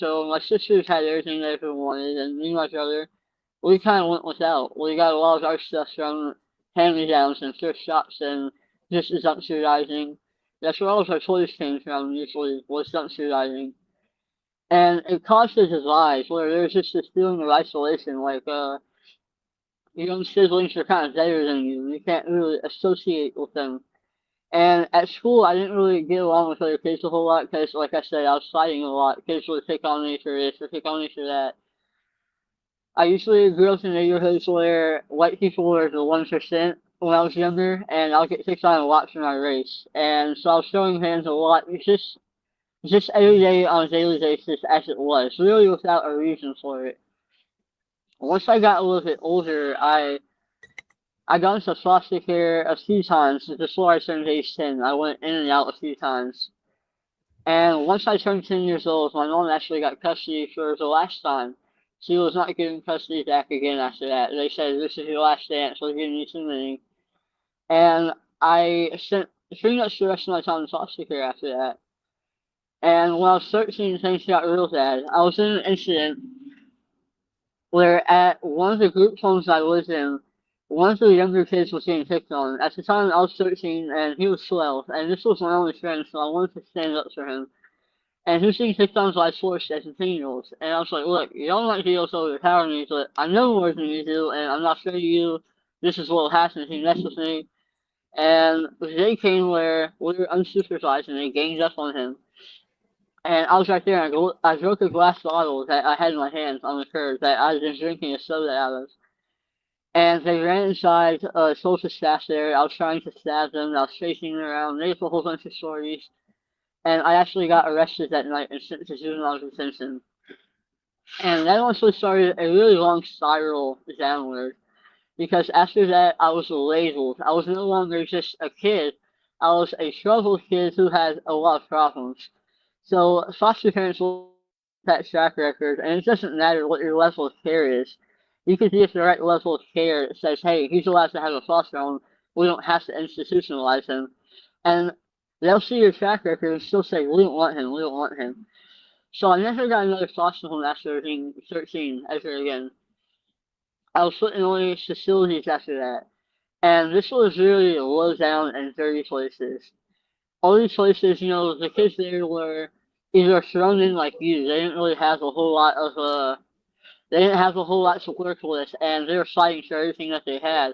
So my sisters had everything they ever wanted, and me and my brother, we kind of went without. We got a lot of our stuff from hand-me-downs and thrift shops and just subsidizing. That's where all of our toys came from, usually, was subsidizing. And it caused us lives where there's just this feeling of isolation, like, your own siblings are kind of better than you. You can't really associate with them. And at school, I didn't really get along with other kids a whole lot because, like I said, I was fighting a lot. Kids would pick on me for this or pick on me for that. I usually grew up in neighborhoods where white people were the 1% when I was younger, and I'll get picked on a lot for my race. And so I was throwing hands a lot. It's just every day on a daily basis as it was, really without a reason for it. Once I got a little bit older, I got into foster care a few times before I turned age 10. I went in and out a few times. And once I turned 10 years old, my mom actually got custody for the last time. She was not giving custody back again after that. They said, this is your last chance, we're giving you too many. And I spent pretty much the rest of my time in foster care after that. And when I was 13, things got real bad. I was in an incident where at one of the group homes I lived in, one of the younger kids was getting picked on. At the time, I was 13 and he was 12, and this was my only friend, so I wanted to stand up for him. And he was getting picked on by force as a 10-year-old. And I was like, look, you don't like to be so overpower me, but I know more than you do, and I'm not scared of you. This is what will happen if you mess with me. And the day came where we were unsupervised and they ganged up on him. And I was right there, and I broke a glass bottle that I had in my hands on the curb that I had been drinking a soda out of. And they ran inside, told the staff there. I was trying to stab them. I was chasing them around. They have a whole bunch of stories. And I actually got arrested that night and sent to juvenile detention. And that also started a really long spiral downward. Because after that, I was labeled. I was no longer just a kid. I was a troubled kid who had a lot of problems. So foster parents will that track record, and it doesn't matter what your level of care is. You could be at the right level of care that says, hey, he's allowed to have a foster home. We don't have to institutionalize him. And they'll see your track record and still say, we don't want him, we don't want him. So I never got another foster home after being 13 ever again. I was put in only facilities after that. And this was really low down and dirty places. All these places, the kids there were either thrown in like you. They didn't really have a whole lot of they didn't have a whole lot to work with, and they were fighting for everything that they had.